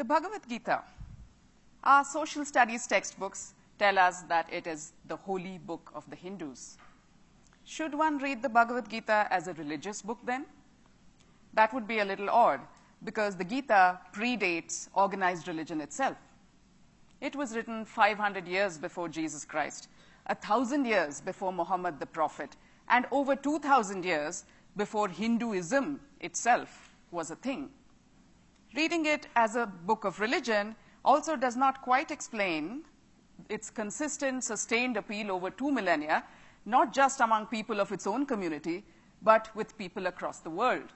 The Bhagavad Gita, our social studies textbooks tell us that it is the holy book of the Hindus. Should one read the Bhagavad Gita as a religious book then? That would be a little odd, because the Gita predates organized religion itself. It was written 500 years before Jesus Christ, 1,000 years before Muhammad the Prophet, and over 2,000 years before Hinduism itself was a thing. Reading it as a book of religion also does not quite explain its consistent, sustained appeal over 2 millennia, not just among people of its own community, but with people across the world.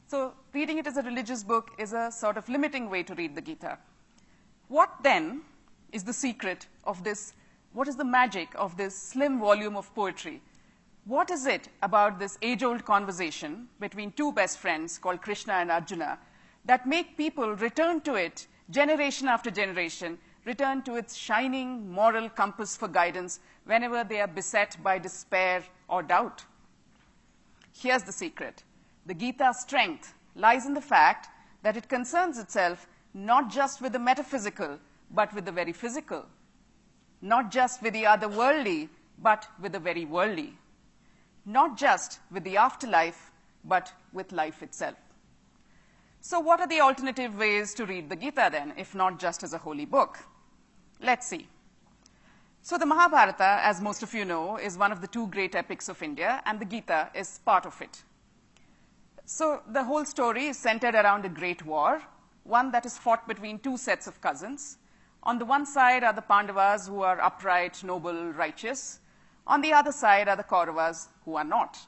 So reading it as a religious book is a sort of limiting way to read the Gita. What then is the secret of this? What is the magic of this slim volume of poetry? What is it about this age-old conversation between two best friends called Krishna and Arjuna that make people return to it generation after generation, return to its shining moral compass for guidance whenever they are beset by despair or doubt? Here's the secret. The Gita's strength lies in the fact that it concerns itself not just with the metaphysical, but with the very physical. Not just with the otherworldly, but with the very worldly. Not just with the afterlife, but with life itself. So what are the alternative ways to read the Gita then, if not just as a holy book? Let's see. So the Mahabharata, as most of you know, is one of the two great epics of India, and the Gita is part of it. So the whole story is centered around a great war, one that is fought between two sets of cousins. On the one side are the Pandavas, who are upright, noble, righteous. On the other side are the Kauravas, who are not.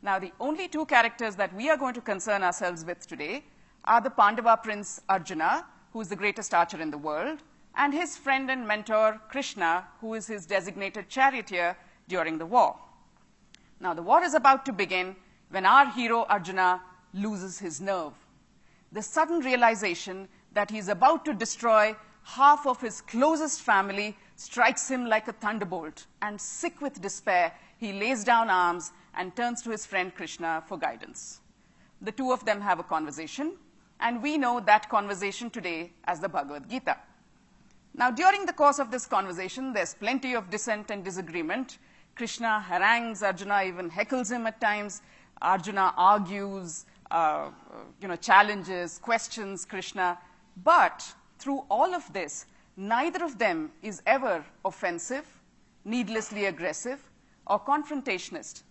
Now, the only two characters that we are going to concern ourselves with today are the Pandava prince Arjuna, who is the greatest archer in the world, and his friend and mentor Krishna, who is his designated charioteer during the war. Now, the war is about to begin when our hero Arjuna loses his nerve. The sudden realization that he is about to destroy half of his closest family strikes him like a thunderbolt, and sick with despair, he lays down arms and turns to his friend Krishna for guidance. The two of them have a conversation, and we know that conversation today as the Bhagavad Gita. Now, during the course of this conversation, there's plenty of dissent and disagreement. Krishna harangues Arjuna, even heckles him at times. Arjuna argues, challenges, questions Krishna. But through all of this, neither of them is ever offensive, needlessly aggressive, or confrontationist,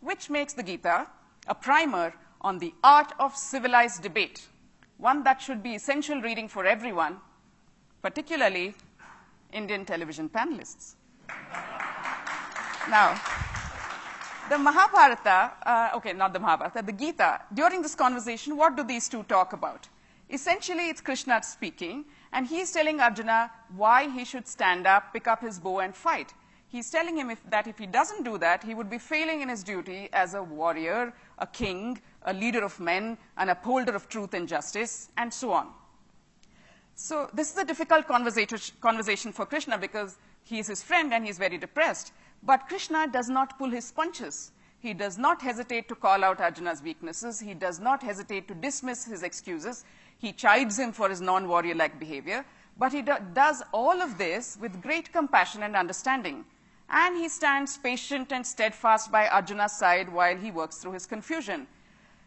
which makes the Gita a primer on the art of civilized debate, one that should be essential reading for everyone, particularly Indian television panelists. Now, the Mahabharata, not the Mahabharata, the Gita, during this conversation, what do these two talk about? Essentially, it's Krishna speaking, and he's telling Arjuna why he should stand up, pick up his bow, and fight. He's telling him that if he doesn't do that, he would be failing in his duty as a warrior, a king, a leader of men, an upholder of truth and justice, and so on. So this is a difficult conversation for Krishna because he is his friend and he's very depressed. But Krishna does not pull his punches. He does not hesitate to call out Arjuna's weaknesses. He does not hesitate to dismiss his excuses. He chides him for his non-warrior-like behavior. But he does all of this with great compassion and understanding. And he stands patient and steadfast by Arjuna's side while he works through his confusion.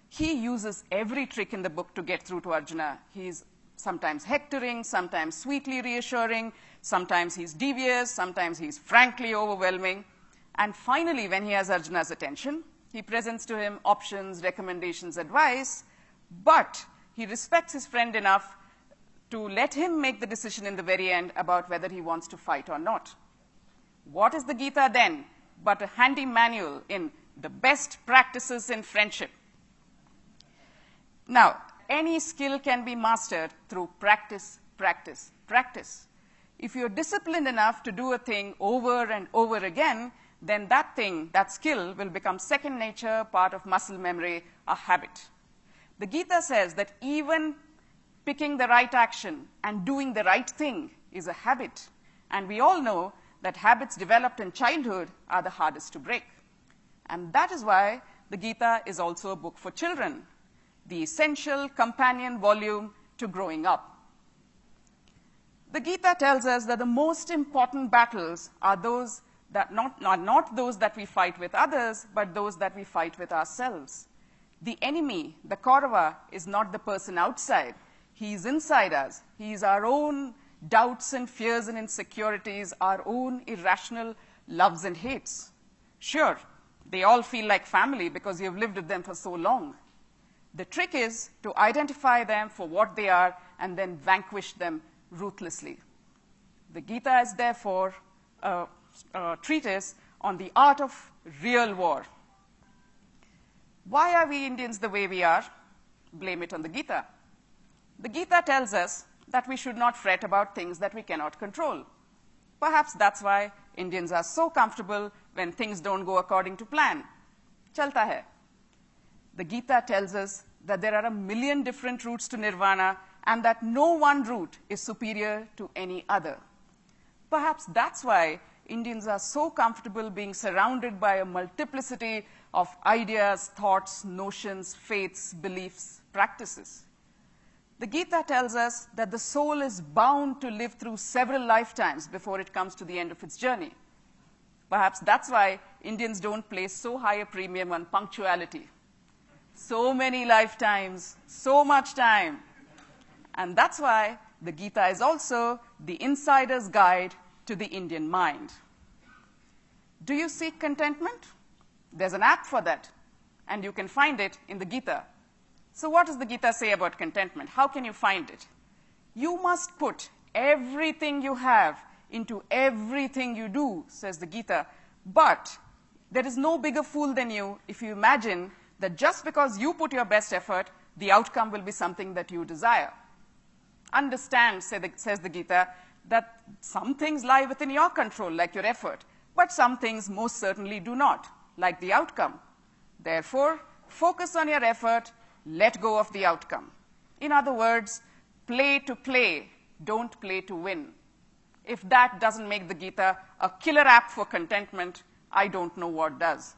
He uses every trick in the book to get through to Arjuna. He's sometimes hectoring, sometimes sweetly reassuring, sometimes he's devious, sometimes he's frankly overwhelming. And finally, when he has Arjuna's attention, he presents to him options, recommendations, advice, but he respects his friend enough to let him make the decision in the very end about whether he wants to fight or not. What is the Gita then but a handy manual in the best practices in friendship? Now, any skill can be mastered through practice, practice, practice. If you're disciplined enough to do a thing over and over again, then that thing, that skill, will become second nature, part of muscle memory, a habit. The Gita says that even picking the right action and doing the right thing is a habit. And we all know that habits developed in childhood are the hardest to break. And that is why the Gita is also a book for children, the essential companion volume to growing up. The Gita tells us that the most important battles are those that not those that we fight with others, but those that we fight with ourselves. The enemy, the Kaurava, is not the person outside. He is inside us. He is our own doubts and fears and insecurities, our own irrational loves and hates. Sure, they all feel like family because you've lived with them for so long. The trick is to identify them for what they are and then vanquish them ruthlessly. The Gita is therefore a treatise on the art of real war. Why are we Indians the way we are? Blame it on the Gita. The Gita tells us that we should not fret about things that we cannot control. Perhaps that's why Indians are so comfortable when things don't go according to plan. Chalta hai. The Gita tells us that there are 1 million different routes to nirvana and that no one route is superior to any other. Perhaps that's why Indians are so comfortable being surrounded by a multiplicity of ideas, thoughts, notions, faiths, beliefs, practices. The Gita tells us that the soul is bound to live through several lifetimes before it comes to the end of its journey. Perhaps that's why Indians don't place so high a premium on punctuality. So many lifetimes, so much time. And that's why the Gita is also the insider's guide to the Indian mind. Do you seek contentment? There's an app for that, and you can find it in the Gita. So what does the Gita say about contentment? How can you find it? You must put everything you have into everything you do, says the Gita. But there is no bigger fool than you if you imagine that just because you put your best effort, the outcome will be something that you desire. Understand, says the Gita, that some things lie within your control, like your effort, but some things most certainly do not, like the outcome. Therefore, focus on your effort, let go of the outcome. In other words, play to play, don't play to win. If that doesn't make the Gita a killer app for contentment, I don't know what does.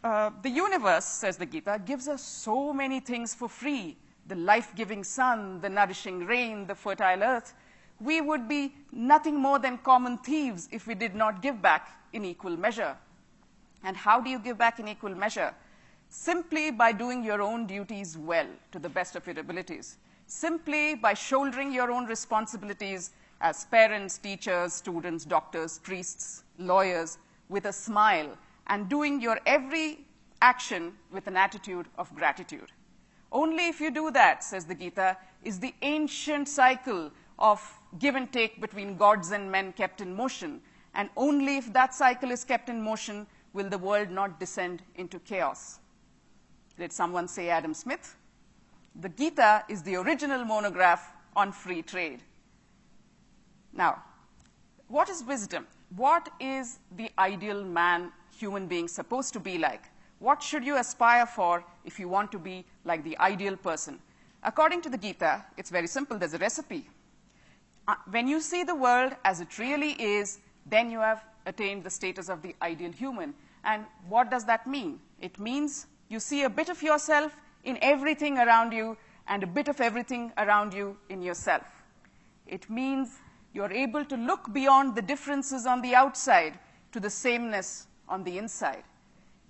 The universe, says the Gita, gives us so many things for free. The life-giving sun, the nourishing rain, the fertile earth. We would be nothing more than common thieves if we did not give back in equal measure. And how do you give back in equal measure? Simply by doing your own duties well, to the best of your abilities. Simply by shouldering your own responsibilities as parents, teachers, students, doctors, priests, lawyers, with a smile, and doing your every action with an attitude of gratitude. Only if you do that, says the Gita, is the ancient cycle of give and take between gods and men kept in motion. And only if that cycle is kept in motion will the world not descend into chaos. Did someone say Adam Smith? The Gita is the original monograph on free trade. Now, what is wisdom? What is the ideal man, human being supposed to be like? What should you aspire for if you want to be like the ideal person? According to the Gita, it's very simple. There's a recipe. When you see the world as it really is, then you have attained the status of the ideal human. And what does that mean? It means you see a bit of yourself in everything around you and a bit of everything around you in yourself. It means you're able to look beyond the differences on the outside to the sameness on the inside.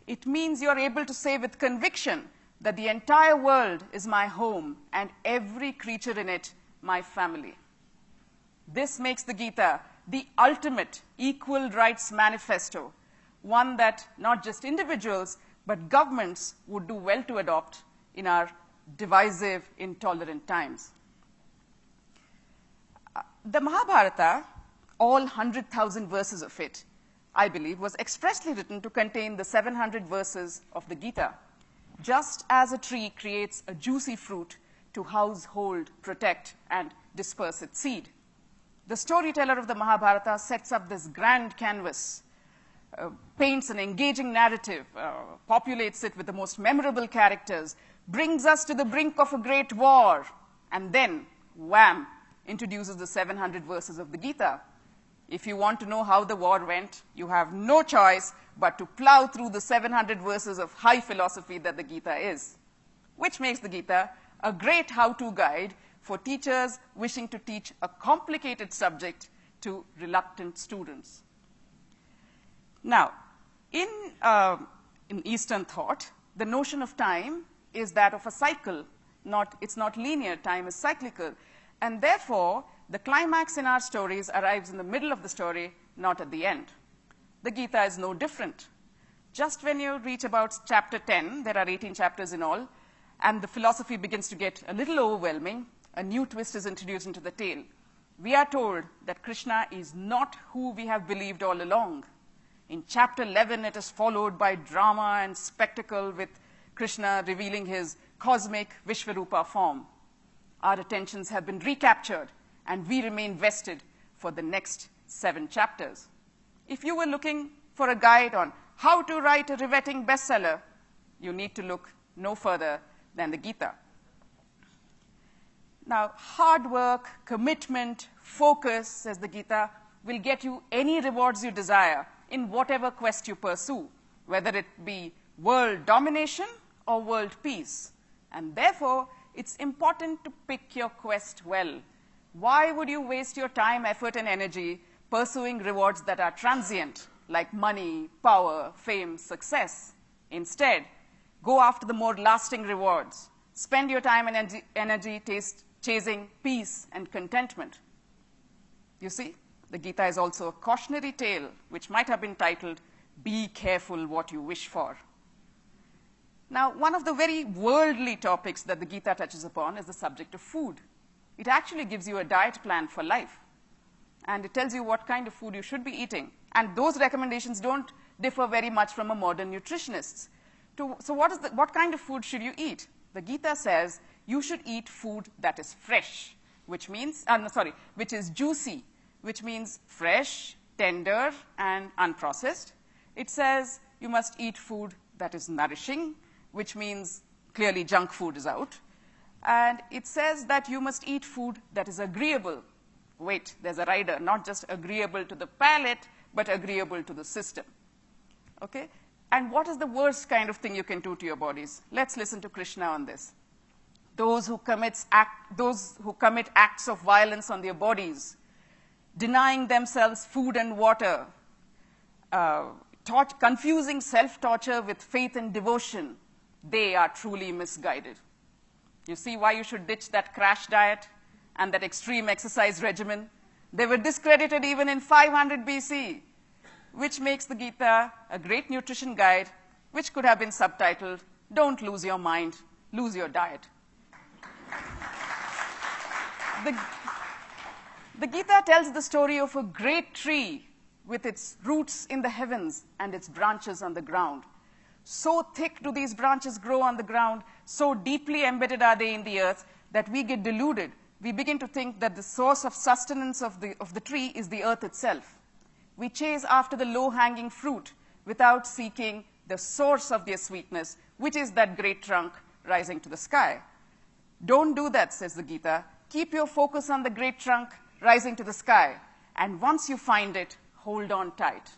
It means you're able to say with conviction that the entire world is my home and every creature in it my family. This makes the Gita the ultimate equal rights manifesto, one that not just individuals, but governments would do well to adopt in our divisive, intolerant times. The Mahabharata, all 100,000 verses of it, I believe, was expressly written to contain the 700 verses of the Gita, just as a tree creates a juicy fruit to house, hold, protect, and disperse its seed. The storyteller of the Mahabharata sets up this grand canvas, paints an engaging narrative, populates it with the most memorable characters, brings us to the brink of a great war, and then, wham, introduces the 700 verses of the Gita. If you want to know how the war went, you have no choice but to plow through the 700 verses of high philosophy that the Gita is, which makes the Gita a great how-to guide for teachers wishing to teach a complicated subject to reluctant students. Now, in Eastern thought, the notion of time is that of a cycle. It's not linear. Time is cyclical. And therefore, the climax in our stories arrives in the middle of the story, not at the end. The Gita is no different. Just when you reach about chapter 10, there are 18 chapters in all, and the philosophy begins to get a little overwhelming, a new twist is introduced into the tale. We are told that Krishna is not who we have believed all along. In chapter 11, it is followed by drama and spectacle with Krishna revealing his cosmic Vishvarupa form. Our attentions have been recaptured, and we remain vested for the next 7 chapters. If you were looking for a guide on how to write a riveting bestseller, you need to look no further than the Gita. Now, hard work, commitment, focus, says the Gita, will get you any rewards you desire in whatever quest you pursue, whether it be world domination or world peace. And therefore, it's important to pick your quest well. Why would you waste your time, effort, and energy pursuing rewards that are transient, like money, power, fame, success? Instead, go after the more lasting rewards. Spend your time and energy chasing peace and contentment. You see, the Gita is also a cautionary tale, which might have been titled, "Be careful what you wish for." Now, one of the very worldly topics that the Gita touches upon is the subject of food. It actually gives you a diet plan for life. And it tells you what kind of food you should be eating. And those recommendations don't differ very much from a modern nutritionist's. So what kind of food should you eat? The Gita says you should eat food that is fresh, which is juicy, which means fresh, tender, and unprocessed. It says you must eat food that is nourishing, which means clearly junk food is out. And it says that you must eat food that is agreeable. Wait, there's a rider, not just agreeable to the palate, but agreeable to the system. Okay? And what is the worst kind of thing you can do to your bodies? Let's listen to Krishna on this. Those who commit acts of violence on their bodies, denying themselves food and water, confusing self-torture with faith and devotion, they are truly misguided. You see why you should ditch that crash diet and that extreme exercise regimen? They were discredited even in 500 BC, which makes the Gita a great nutrition guide, which could have been subtitled, "Don't lose your mind, lose your diet." The Gita tells the story of a great tree with its roots in the heavens and its branches on the ground. So thick do these branches grow on the ground, so deeply embedded are they in the earth, that we get deluded. We begin to think that the source of sustenance of the tree is the earth itself. We chase after the low-hanging fruit without seeking the source of their sweetness, which is that great trunk rising to the sky. Don't do that, says the Gita. Keep your focus on the great trunk rising to the sky, and once you find it, hold on tight.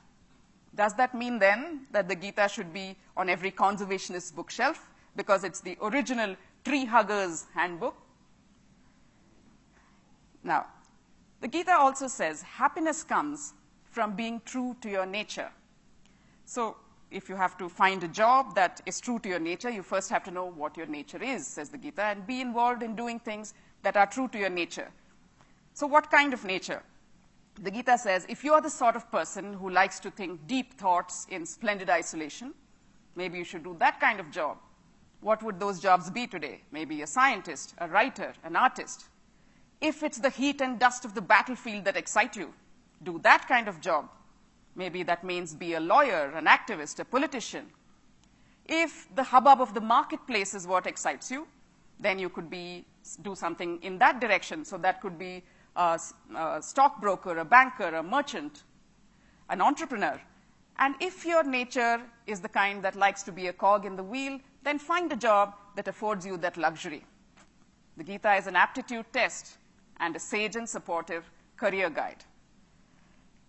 Does that mean then that the Gita should be on every conservationist bookshelf because it's the original tree hugger's handbook? Now, the Gita also says happiness comes from being true to your nature. So if you have to find a job that is true to your nature, you first have to know what your nature is, says the Gita, and be involved in doing things that are true to your nature. So what kind of nature? The Gita says, if you're the sort of person who likes to think deep thoughts in splendid isolation, maybe you should do that kind of job. What would those jobs be today? Maybe a scientist, a writer, an artist. If it's the heat and dust of the battlefield that excite you, do that kind of job. Maybe that means be a lawyer, an activist, a politician. If the hubbub of the marketplace is what excites you, then you could do something in that direction. So that could be a stockbroker, a banker, a merchant, an entrepreneur. And if your nature is the kind that likes to be a cog in the wheel, then find a job that affords you that luxury. The Gita is an aptitude test and a sage and supportive career guide.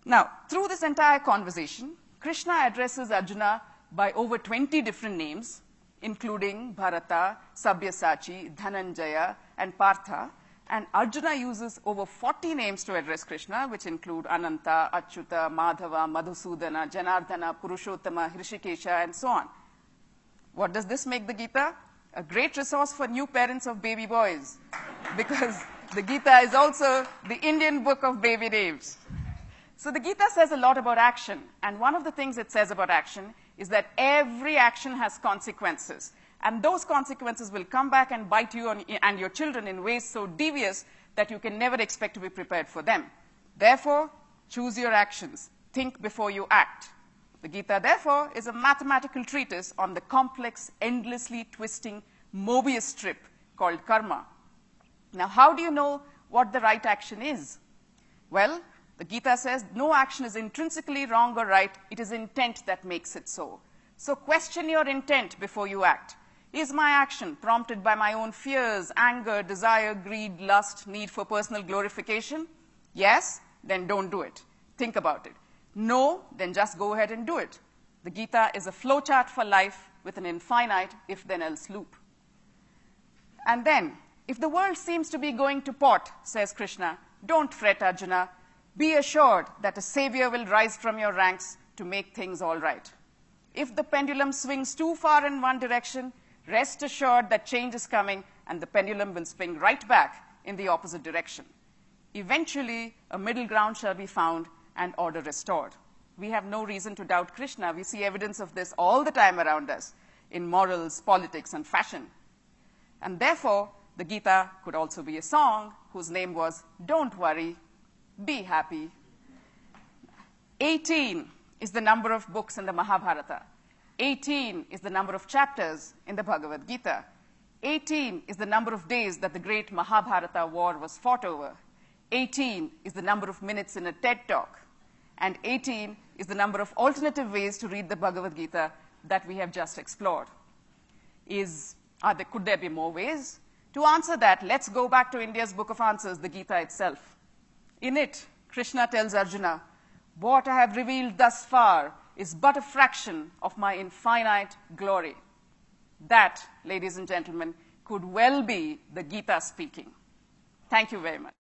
Now, through this entire conversation, Krishna addresses Arjuna by over 20 different names, including Bharata, Sabyasachi, Dhananjaya, and Partha. And Arjuna uses over 40 names to address Krishna, which include Ananta, Achyuta, Madhava, Madhusudana, Janardana, Purushottama, Hrishikesha, and so on. What does this make the Gita? A great resource for new parents of baby boys, because the Gita is also the Indian book of baby names. So the Gita says a lot about action, and one of the things it says about action is that every action has consequences. And those consequences will come back and bite you and your children in ways so devious that you can never expect to be prepared for them. Therefore, choose your actions. Think before you act. The Gita, therefore, is a mathematical treatise on the complex, endlessly twisting Mobius strip called karma. Now, how do you know what the right action is? Well, the Gita says no action is intrinsically wrong or right. It is intent that makes it so. So question your intent before you act. Is my action prompted by my own fears, anger, desire, greed, lust, need for personal glorification? Yes? Then don't do it. Think about it. No? Then just go ahead and do it. The Gita is a flowchart for life with an infinite if-then-else loop. And then, if the world seems to be going to pot, says Krishna, don't fret, Arjuna. Be assured that a savior will rise from your ranks to make things all right. If the pendulum swings too far in one direction, rest assured that change is coming and the pendulum will swing right back in the opposite direction. Eventually, a middle ground shall be found and order restored. We have no reason to doubt Krishna. We see evidence of this all the time around us in morals, politics, and fashion. And therefore, the Gita could also be a song whose name was Don't Worry, Be Happy. 18 is the number of books in the Mahabharata. 18 is the number of chapters in the Bhagavad Gita. 18 is the number of days that the great Mahabharata war was fought over. 18 is the number of minutes in a TED Talk. And 18 is the number of alternative ways to read the Bhagavad Gita that we have just explored. Could there be more ways? To answer that, let's go back to India's Book of Answers, the Gita itself. In it, Krishna tells Arjuna, what I have revealed thus far is but a fraction of my infinite glory. That, ladies and gentlemen, could well be the Gita speaking. Thank you very much.